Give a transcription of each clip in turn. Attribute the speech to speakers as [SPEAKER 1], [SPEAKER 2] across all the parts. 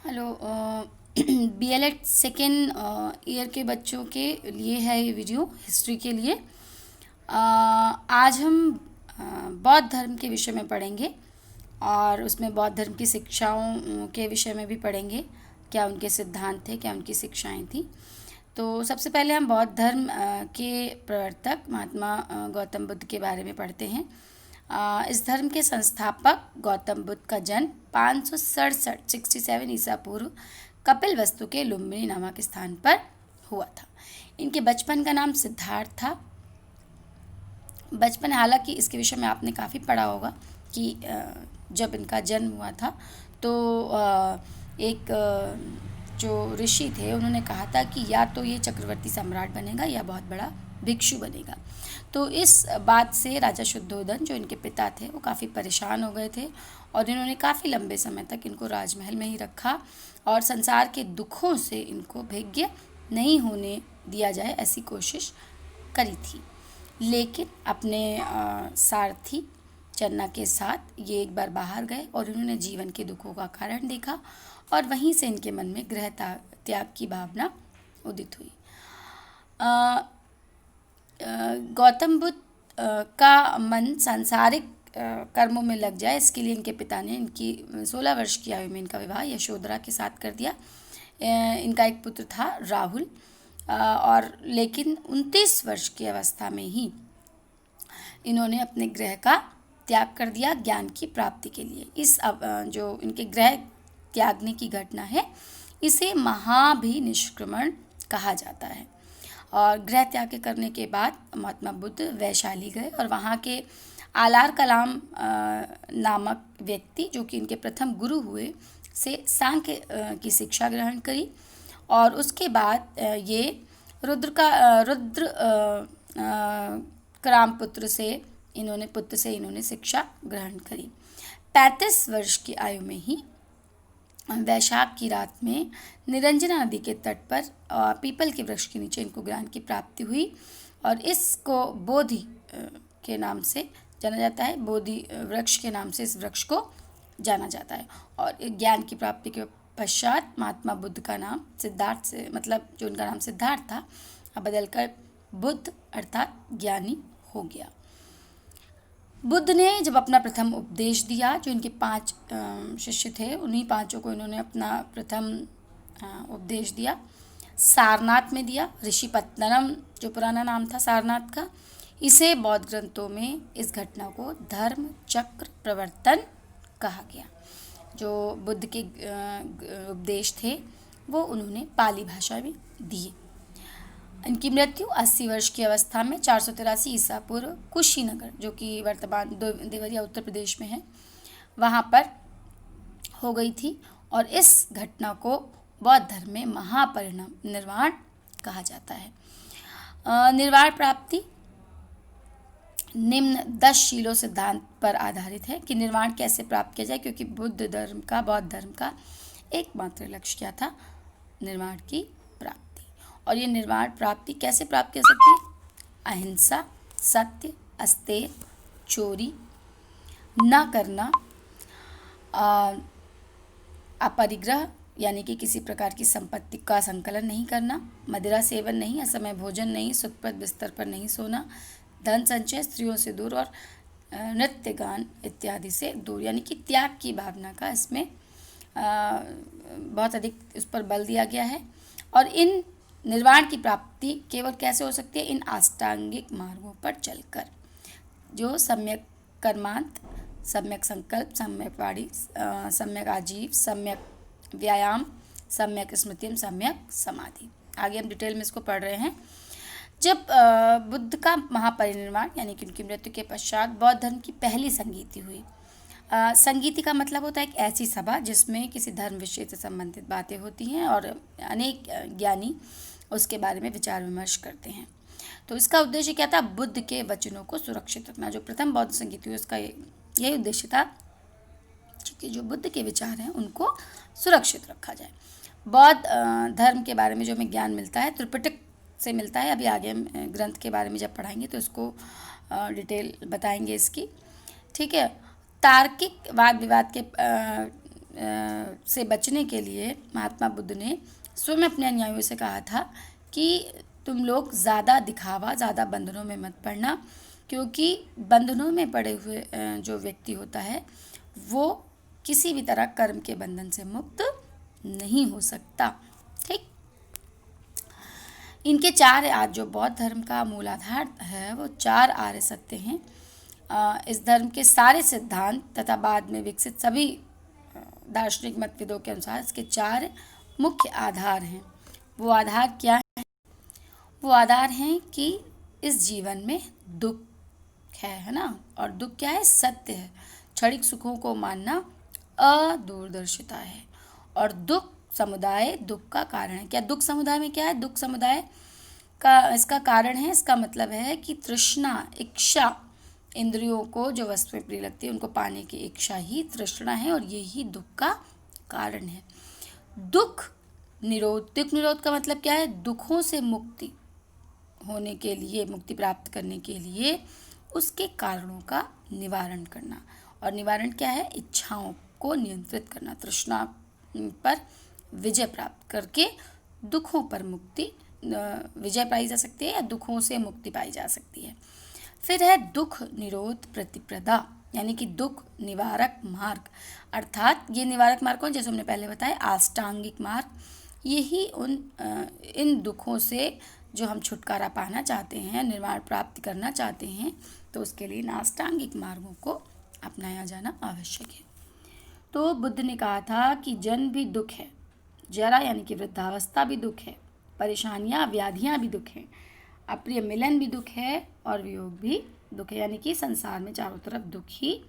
[SPEAKER 1] Hello. B.El.Ed second year के बच्चों के लिए है ये वीडियो, हिस्ट्री के लिए। आज हम बौद्ध धर्म के विषय में पढ़ेंगे और उसमें बौद्ध धर्म की शिक्षाओं के विषय में भी पढ़ेंगे। क्या उनके सिद्धांत थे, क्या उनकी शिक्षाएं थी। तो सबसे पहले हम बौद्ध धर्म के प्रवर्तक महात्मा गौतम बुद्ध के बारे में पढ़ते हैं। इस धर्म के संस्थापक गौतम बुद्ध का जन्म 567 ईसा पूर्व कपिलवस्तु के लुम्बिनी नामक स्थान पर हुआ था। इनके बचपन का नाम सिद्धार्थ था। बचपन, हालांकि इसके विषय में आपने काफ़ी पढ़ा होगा कि जब इनका जन्म हुआ था तो एक जो ऋषि थे उन्होंने कहा था कि या तो ये चक्रवर्ती सम्राट बनेगा या बहुत बड़ा भिक्षु बनेगा। तो इस बात से राजा शुद्धोधन जो इनके पिता थे वो काफ़ी परेशान हो गए थे और इन्होंने काफ़ी लंबे समय तक इनको राजमहल में ही रखा और संसार के दुखों से इनको भिज्ञ नहीं होने दिया जाए ऐसी कोशिश करी थी। लेकिन अपने सारथी चन्ना के साथ ये एक बार बाहर गए और उन्होंने जीवन के दुखों का कारण देखा और वहीं से इनके मन में गृह त्याग की भावना उदित हुई। गौतम बुद्ध का मन सांसारिक कर्मों में लग जाए, इसके लिए इनके पिता ने इनकी 16 वर्ष की आयु में इनका विवाह यशोधरा के साथ कर दिया। इनका एक पुत्र था राहुल, और लेकिन 29 वर्ष की अवस्था में ही इन्होंने अपने गृह का त्याग कर दिया ज्ञान की प्राप्ति के लिए। इस जो इनके गृह त्यागने की घटना है इसे महाभिनिष्क्रमण कहा जाता है। और गृह त्याग करने के बाद महात्मा बुद्ध वैशाली गए और वहाँ के आलार कलाम नामक व्यक्ति जो कि इनके प्रथम गुरु हुए से सांख्य की शिक्षा ग्रहण करी और उसके बाद ये रुद्र क्राम पुत्र से इन्होंने शिक्षा ग्रहण करी। 35 वर्ष की आयु में ही वैशाख की रात में निरंजना नदी के तट पर पीपल के वृक्ष के नीचे इनको ज्ञान की प्राप्ति हुई और इसको बोधि के नाम से जाना जाता है। बोधि वृक्ष के नाम से इस वृक्ष को जाना जाता है। और ज्ञान की प्राप्ति के पश्चात महात्मा बुद्ध का नाम सिद्धार्थ से, मतलब जो उनका नाम सिद्धार्थ था, अब बदलकर बुद्ध अर्थात ज्ञानी हो गया। बुद्ध ने जब अपना प्रथम उपदेश दिया, जो इनके 5 शिष्य थे उन्हीं 5 को इन्होंने अपना प्रथम उपदेश दिया सारनाथ में दिया। ऋषिपत्तनम जो पुराना नाम था सारनाथ का, इसे बौद्ध ग्रंथों में इस घटना को धर्म चक्र प्रवर्तन कहा गया। जो बुद्ध के उपदेश थे वो उन्होंने पाली भाषा में दिए। इनकी मृत्यु 80 वर्ष की अवस्था में 483 ईसा पूर्व कुशीनगर, जो कि वर्तमान देवरिया उत्तर प्रदेश में है, वहाँ पर हो गई थी। और इस घटना को बौद्ध धर्म में महापरिणाम निर्वाण कहा जाता है। निर्वाण प्राप्ति निम्न 10 शीलों सिद्धांत पर आधारित है कि निर्वाण कैसे प्राप्त किया जाए, क्योंकि बौद्ध धर्म का एकमात्र लक्ष्य क्या था? निर्वाण की प्राप्ति। और ये निर्वाण प्राप्ति कैसे प्राप्त कर सकती है? अहिंसा, सत्य, अस्तेय, चोरी न करना, अपरिग्रह यानी कि किसी प्रकार की संपत्ति का संकलन नहीं करना, मदिरा सेवन नहीं, असमय भोजन नहीं, सुखप्रद बिस्तर पर नहीं सोना, धन संचय, स्त्रियों से दूर और नृत्य गान इत्यादि से दूर, यानी कि त्याग की भावना का इसमें बहुत अधिक इस पर बल दिया गया है। और इन निर्वाण की प्राप्ति केवल कैसे हो सकती है? इन अष्टांगिक मार्गों पर चलकर, जो सम्यक कर्मांत, सम्यक संकल्प, सम्यक वाणी, सम्यक आजीव, सम्यक व्यायाम, सम्यक स्मृति, सम्यक समाधि। आगे हम डिटेल में इसको पढ़ रहे हैं। जब बुद्ध का महापरिनिर्वाण यानी कि उनकी मृत्यु के पश्चात बौद्ध धर्म की पहली संगीति हुई। संगीति का मतलब होता है एक ऐसी सभा जिसमें किसी धर्म विषय से संबंधित बातें होती हैं और अनेक ज्ञानी उसके बारे में विचार विमर्श करते हैं। तो इसका उद्देश्य क्या था? बुद्ध के वचनों को सुरक्षित रखना। जो प्रथम बौद्ध संगीति हुई उसका यही उद्देश्य था कि जो बुद्ध के विचार हैं उनको सुरक्षित रखा जाए। बौद्ध धर्म के बारे में जो हमें ज्ञान मिलता है त्रिपिटक से मिलता है। अभी आगे हम ग्रंथ के बारे में जब पढ़ाएंगे तो इसको डिटेल बताएंगे इसकी, ठीक है। तार्किक वाद विवाद के से बचने के लिए महात्मा बुद्ध ने स्वयं अपने अनुयायियों से कहा था कि तुम लोग ज़्यादा दिखावा, ज़्यादा बंधनों में मत पड़ना, क्योंकि बंधनों में पड़े हुए जो व्यक्ति होता है वो किसी भी तरह कर्म के बंधन से मुक्त नहीं हो सकता। ठीक। इनके चार आज जो बौद्ध धर्म का मूल आधार है वो चार आर्य सत्य हैं। इस धर्म के सारे सिद्धांत तथा बाद में विकसित सभी दार्शनिक मतभेदों के अनुसार इसके चार मुख्य आधार हैं। वो आधार क्या है? वो आधार हैं कि इस जीवन में दुख है ना, और दुख क्या है? सत्य है। क्षणिक सुखों को मानना अदूरदर्शिता है, और दुख समुदाय दुख का कारण है। क्या दुख समुदाय में क्या है? दुख समुदाय का इसका कारण है, इसका मतलब है कि तृष्णा, इच्छा, इंद्रियों को जो वस्तुएं प्रिय लगती है उनको पाने की इच्छा ही तृष्णा है, और यही दुख का कारण है। दुख निरोध का मतलब क्या है? दुखों से मुक्ति होने के लिए, मुक्ति प्राप्त करने के लिए उसके कारणों का निवारण करना। और निवारण क्या है? इच्छाओं को नियंत्रित करना, तृष्णा पर विजय प्राप्त करके दुखों पर मुक्ति विजय पाई जा सकती है, या दुखों से मुक्ति पाई जा सकती है। फिर है दुख निरोध प्रतिप्रदा, यानी कि दुख निवारक मार्ग। अर्थात ये निवारक मार्ग कौन? जैसे हमने पहले बताया, अष्टांगिक मार्ग। यही इन दुखों से जो हम छुटकारा पाना चाहते हैं, निर्वाण प्राप्त करना चाहते हैं, तो उसके लिए इन अष्टांगिक मार्गों को अपनाया जाना आवश्यक है। तो बुद्ध ने कहा था कि जन्म भी दुख है, जरा यानी कि वृद्धावस्था भी दुख है, परेशानियां, व्याधियां भी दुख हैं, अप्रिय मिलन भी दुख है, और वियोग भी दुख है। यानी कि संसार में चारों तरफ दुख ही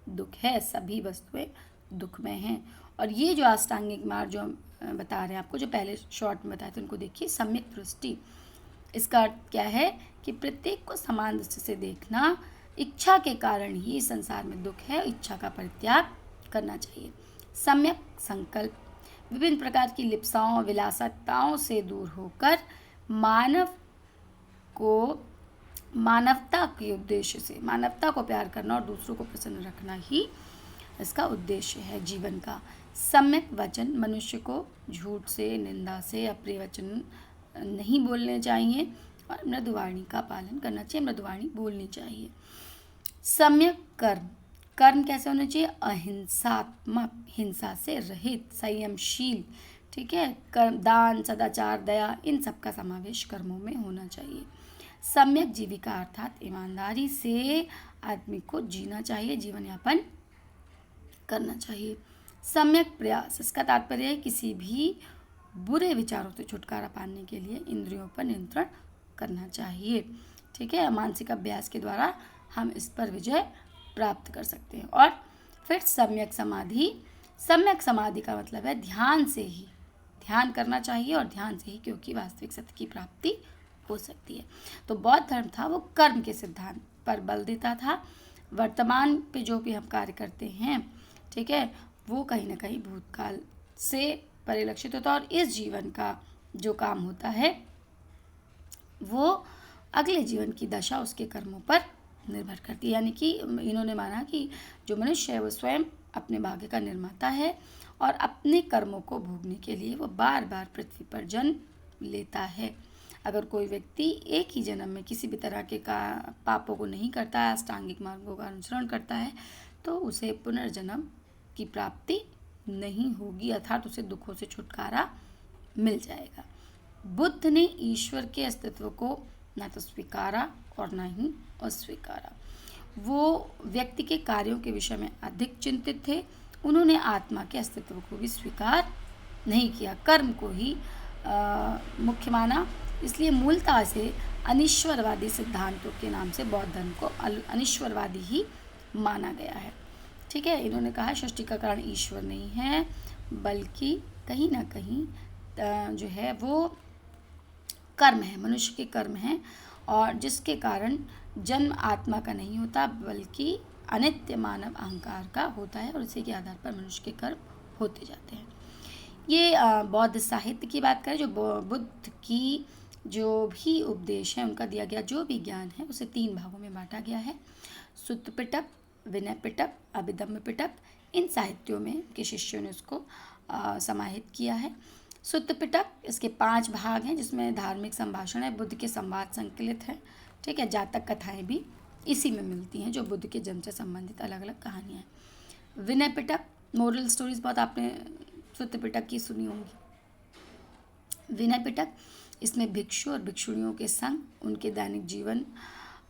[SPEAKER 1] दुख है, सभी वस्तुएं दुखमय हैं। और ये जो अष्टांगिक मार्ग जो हम बता रहे हैं आपको, जो पहले शॉर्ट में बताए थे, उनको देखिए। सम्यक दृष्टि, इसका अर्थ क्या है कि प्रत्येक को समान दृष्टि से देखना। इच्छा के कारण ही संसार में दुख है, इच्छा का परित्याग करना चाहिए। सम्यक संकल्प, विभिन्न प्रकार की लिप्साओं, विलासिताओं से दूर होकर मानव को मानवता के उद्देश्य से, मानवता को प्यार करना और दूसरों को प्रसन्न रखना ही इसका उद्देश्य है जीवन का। सम्यक वचन, मनुष्य को झूठ से, निंदा से, अप्रिय वचन नहीं बोलने चाहिए, और मृदुवाणी का पालन करना चाहिए, मृदुवाणी बोलनी चाहिए। सम्यक कर्म, कर्म कैसे होना चाहिए? अहिंसात्मक, हिंसा से रहित, संयमशील। ठीक है। कर्म, दान, सदाचार, दया, इन सब का समावेश कर्मों में होना चाहिए। सम्यक जीविका, अर्थात ईमानदारी से आदमी को जीना चाहिए, जीवन यापन करना चाहिए। सम्यक प्रयास, इसका तात्पर्य है किसी भी बुरे विचारों से छुटकारा पाने के लिए इंद्रियों पर नियंत्रण करना चाहिए। ठीक है। मानसिक अभ्यास के द्वारा हम इस पर विजय प्राप्त कर सकते हैं। और फिर सम्यक समाधि, सम्यक समाधि का मतलब है ध्यान से ही, ध्यान करना चाहिए, और ध्यान से ही क्योंकि वास्तविक सत्य की प्राप्ति हो सकती है। तो बौद्ध धर्म था वो कर्म के सिद्धांत पर बल देता था। वर्तमान पे जो भी हम कार्य करते हैं, ठीक है, वो कहीं ना कहीं भूतकाल से परिलक्षित होता है, और इस जीवन का जो काम होता है वो अगले जीवन की दशा उसके कर्मों पर निर्भर करती है। यानी कि इन्होंने माना कि जो मनुष्य है वो स्वयं अपने भाग्य का निर्माता है, और अपने कर्मों को भोगने के लिए वो बार बार पृथ्वी पर जन्म लेता है। अगर कोई व्यक्ति एक ही जन्म में किसी भी तरह के पापों को नहीं करता है, अष्टांगिक मार्गों का अनुसरण करता है, तो उसे पुनर्जन्म की प्राप्ति नहीं होगी, अर्थात उसे दुखों से छुटकारा मिल जाएगा। बुद्ध ने ईश्वर के अस्तित्व को न तो स्वीकारा और न ही अस्वीकारा। वो व्यक्ति के कार्यों के विषय में अधिक चिंतित थे। उन्होंने आत्मा के अस्तित्व को भी स्वीकार नहीं किया, कर्म को ही मुख्य माना। इसलिए मूलतः से अनिश्वरवादी सिद्धांतों के नाम से बौद्ध धर्म को अनिश्वरवादी ही माना गया है। ठीक है। इन्होंने कहा सृष्टि का कारण ईश्वर नहीं है, बल्कि कहीं ना कहीं जो है वो कर्म है, मनुष्य के कर्म हैं, और जिसके कारण जन्म आत्मा का नहीं होता बल्कि अनित्य मानव अहंकार का होता है, और इसी के आधार पर मनुष्य के कर्म होते जाते हैं। ये बौद्ध साहित्य की बात करें, जो बुद्ध की जो भी उपदेश है, उनका दिया गया जो भी ज्ञान है, उसे 3 भागों में बांटा गया है। सुत्त पिटक, विनय पिटक, अभिधम्म पिटक, इन साहित्यों में के शिष्यों ने उसको समाहित किया है। सुत्त पिटक, इसके 5 भाग हैं जिसमें धार्मिक संभाषण है, बुद्ध के संवाद संकलित है, ठीक है। जातक कथाएं भी इसी में मिलती हैं जो बुद्ध के जन्म से संबंधित अलग अलग कहानियाँ हैं। विनय पिटक, मोरल स्टोरीज बहुत आपने सुत्त पिटक की सुनी होंगी। विनय पिटक, इसमें भिक्षु और भिक्षुणियों के संग उनके दैनिक जीवन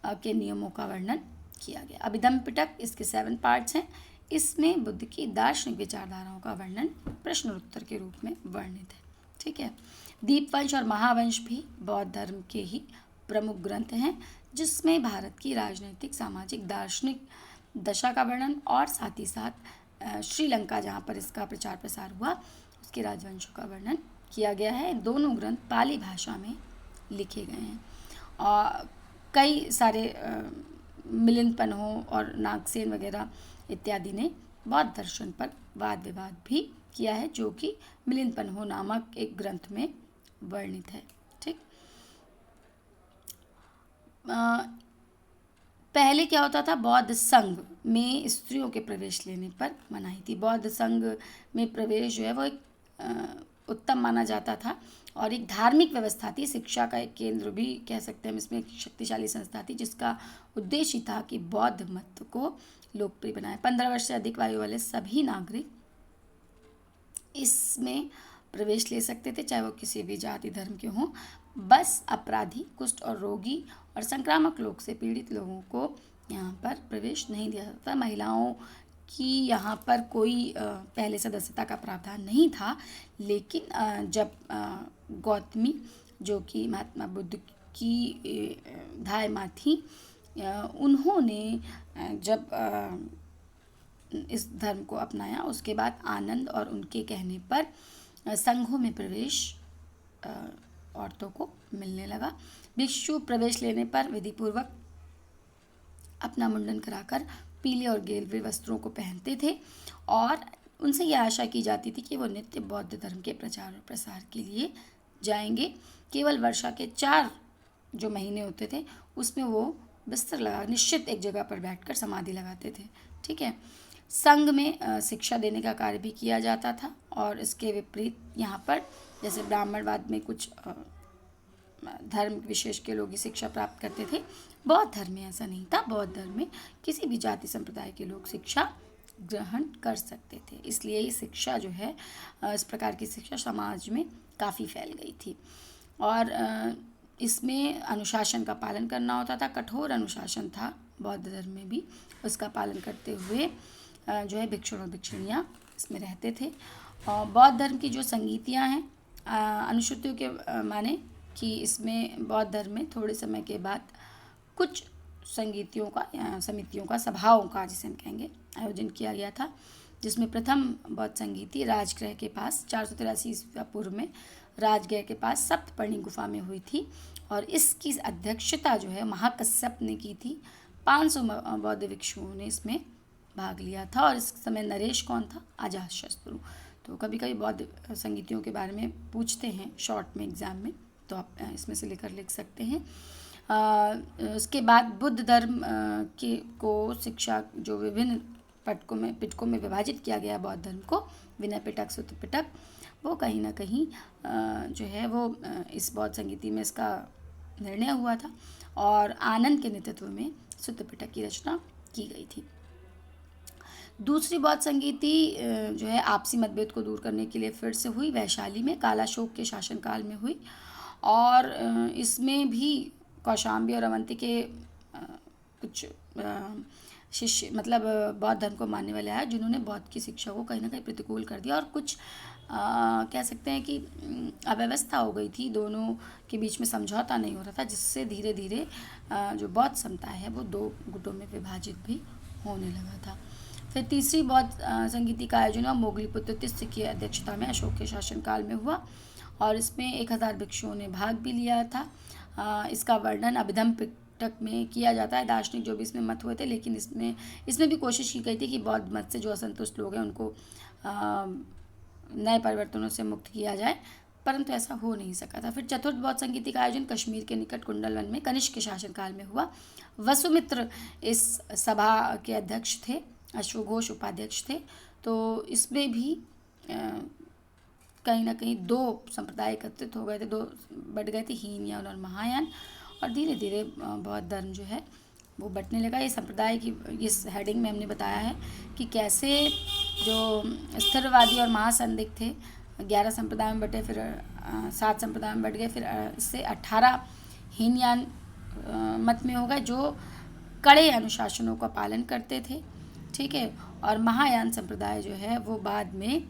[SPEAKER 1] के नियमों का वर्णन किया गया। अभिधम्म पिटक, इसके 7 पार्ट्स हैं, इसमें बुद्ध की दार्शनिक विचारधाराओं का वर्णन प्रश्न और उत्तर के रूप में वर्णित है, ठीक है। दीपवंश और महावंश भी बौद्ध धर्म के ही प्रमुख ग्रंथ हैं जिसमें भारत की राजनीतिक, सामाजिक, दार्शनिक दशा का वर्णन और साथ ही साथ श्रीलंका जहाँ पर इसका प्रचार प्रसार हुआ उसके राजवंशों का वर्णन किया गया है। दोनों ग्रंथ पाली भाषा में लिखे गए हैं और कई सारे मिलिंद पन्हो और नागसेन वगैरह इत्यादि ने बौद्ध दर्शन पर वाद विवाद भी किया है जो कि मिलिंद पन्हो नामक एक ग्रंथ में वर्णित है, ठीक। पहले क्या होता था, बौद्ध संघ में स्त्रियों के प्रवेश लेने पर मनाही थी। बौद्ध संघ में प्रवेश जो है वो एक उत्तम माना जाता था और एक धार्मिक व्यवस्था थी, शिक्षा का एक केंद्र भी कह सकते हैं हम, इसमें एक शक्तिशाली संस्था थी जिसका उद्देश्य था कि बौद्ध मत को लोकप्रिय बनाए। 15 वर्ष से अधिक आयु वाले सभी नागरिक इसमें प्रवेश ले सकते थे, चाहे वो किसी भी जाति धर्म के हों। बस अपराधी, कुष्ठ और रोगी और संक्रामक रोग से पीड़ित लोगों को यहाँ पर प्रवेश नहीं दिया जाता। महिलाओं की यहाँ पर कोई पहले सदस्यता का प्रावधान नहीं था, लेकिन जब गौतमी जो कि महात्मा बुद्ध की धाय माँ थी, उन्होंने जब इस धर्म को अपनाया उसके बाद आनंद और उनके कहने पर संघों में प्रवेश औरतों को मिलने लगा। भिक्षु प्रवेश लेने पर विधिपूर्वक अपना मुंडन कराकर पीले और गेलवे वस्त्रों को पहनते थे और उनसे यह आशा की जाती थी कि वो नित्य बौद्ध धर्म के प्रचार और प्रसार के लिए जाएंगे। केवल वर्षा के 4 जो महीने होते थे उसमें वो बिस्तर लगा निश्चित एक जगह पर बैठकर समाधि लगाते थे, ठीक है। संघ में शिक्षा देने का कार्य भी किया जाता था और इसके विपरीत यहाँ पर जैसे ब्राह्मणवाद में कुछ धर्म विशेष के लोग ही शिक्षा प्राप्त करते थे, बौद्ध धर्म में ऐसा नहीं था। बौद्ध धर्म में किसी भी जाति संप्रदाय के लोग शिक्षा ग्रहण कर सकते थे, इसलिए ये शिक्षा जो है इस प्रकार की शिक्षा समाज में काफ़ी फैल गई थी और इसमें अनुशासन का पालन करना होता था। कठोर अनुशासन था बौद्ध धर्म में भी, उसका पालन करते हुए जो है भिक्षु और भिक्षुणियाँ इसमें रहते थे। और बौद्ध धर्म की जो संगीतियाँ हैं अनुश्रुतियों के माने कि इसमें बौद्ध धर्म में थोड़े समय के बाद कुछ संगीतियों का समितियों का सभाओं का जिसे हम कहेंगे आयोजन किया गया था, जिसमें प्रथम बौद्ध संगीति राजगृह के पास 483 ईस्वी पूर्व में राजगृह के पास सप्तपर्णी गुफा में हुई थी और इसकी अध्यक्षता जो है महाकश्यप ने की थी। 500 बौद्ध भिक्षुओं ने इसमें भाग लिया था और इस समय नरेश कौन था, अजातशत्रु। तो कभी कभी बौद्ध संगीतियों के बारे में पूछते हैं शॉर्ट में एग्जाम में, तो आप इसमें से लेकर लिख सकते हैं। उसके बाद बुद्ध धर्म को शिक्षा जो विभिन्न पिटकों में विभाजित किया गया बौद्ध धर्म को, विनय पिटक, सुत्त पिटक, वो कहीं ना कहीं जो है वो इस बौद्ध संगीति में इसका निर्णय हुआ था और आनंद के नेतृत्व में सुत्त पिटक की रचना की गई थी। दूसरी बौद्ध संगीति जो है आपसी मतभेद को दूर करने के लिए फिर से हुई, वैशाली में कालाशोक के शासनकाल में हुई और इसमें भी कौशाम्बी और अवंती के कुछ शिष्य मतलब बौद्ध धर्म को मानने वाले आए जिन्होंने बौद्ध की शिक्षा को कहीं ना कहीं प्रतिकूल कर दिया और कुछ कह सकते हैं कि अव्यवस्था हो गई थी, दोनों के बीच में समझौता नहीं हो रहा था, जिससे धीरे धीरे जो बौद्ध समुदाय है वो 2 गुटों में विभाजित भी होने लगा था। फिर तीसरी बौद्ध संगीति का आयोजन मोगलीपुत्र तिस्य की अध्यक्षता में अशोक के शासनकाल में हुआ और इसमें 1000 भिक्षुओं ने भाग भी लिया था। इसका वर्णन अभिधम्म पिटक में किया जाता है। दार्शनिक जो भी इसमें मत हुए थे, लेकिन इसमें भी कोशिश की गई थी कि बौद्ध मत से जो असंतुष्ट लोग हैं उनको नए परिवर्तनों से मुक्त किया जाए, परंतु ऐसा हो नहीं सका था। फिर चतुर्थ बौद्ध संगीति का आयोजन कश्मीर के निकट कुंडलवन में कनिष्क के शासनकाल में हुआ। वसुमित्र इस सभा के अध्यक्ष थे, अश्वघोष उपाध्यक्ष थे। तो इसमें भी कहीं ना कहीं दो संप्रदाय एकत्रित हो गए थे, दो बढ़ गए थे, हीनयान और महायान। और धीरे धीरे बौद्ध धर्म जो है वो बंटने लगा। ये संप्रदाय की इस हेडिंग में हमने बताया है कि कैसे जो स्थिरवादी और महासंदिग्ध थे 11 संप्रदाय में बटे, फिर 7 संप्रदाय में बट गए, फिर इससे 18 हीनयान मत में हो गए जो कड़े अनुशासनों का पालन करते थे, ठीक है। और महायान संप्रदाय जो है वो बाद में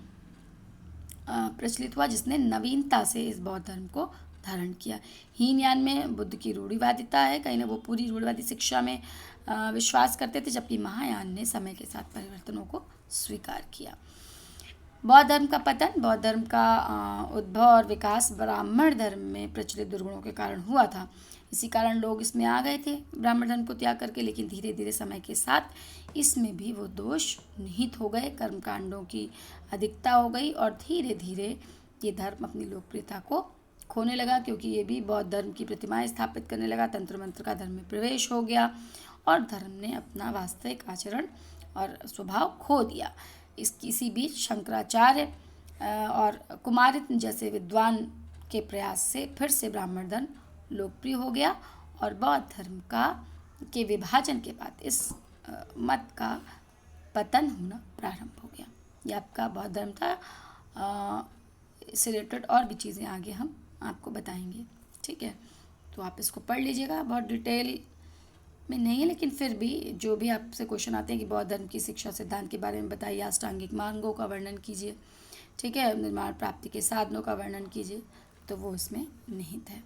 [SPEAKER 1] प्रचलित हुआ, जिसने नवीनता से इस बौद्ध धर्म को धारण किया। हीनयान में बुद्ध की रूढ़िवादिता है, कहीं ना वो पूरी रूढ़िवादी शिक्षा में विश्वास करते थे, जबकि महायान ने समय के साथ परिवर्तनों को स्वीकार किया। बौद्ध धर्म का पतन, बौद्ध धर्म का उद्भव और विकास ब्राह्मण धर्म में प्रचलित दुर्गुणों के कारण हुआ था। इसी कारण लोग इसमें आ गए थे ब्राह्मण धर्म को त्याग करके, लेकिन धीरे धीरे समय के साथ इसमें भी वो दोष निहित हो गए, कर्मकांडों की अधिकता हो गई और धीरे धीरे ये धर्म अपनी लोकप्रियता को खोने लगा, क्योंकि ये भी बौद्ध धर्म की प्रतिमाएं स्थापित करने लगा, तंत्र मंत्र का धर्म में प्रवेश हो गया और धर्म ने अपना वास्तविक आचरण और स्वभाव खो दिया। इसी बीच शंकराचार्य और कुमारित्न जैसे विद्वान के प्रयास से फिर से ब्राह्मण धर्म लोकप्रिय हो गया और बौद्ध धर्म के विभाजन के बाद इस मत का पतन होना प्रारंभ हो गया। ये आपका बौद्ध धर्म था। इससे रिलेटेड और भी चीज़ें आगे हम आपको बताएंगे, ठीक है। तो आप इसको पढ़ लीजिएगा, बहुत डिटेल में नहीं है, लेकिन फिर भी जो भी आपसे क्वेश्चन आते हैं कि बौद्ध धर्म की शिक्षा सिद्धांत के बारे में बताइए, अष्टांगिक मार्गों का वर्णन कीजिए, ठीक है, निर्माण प्राप्ति के साधनों का वर्णन कीजिए, तो वो इसमें निहित है।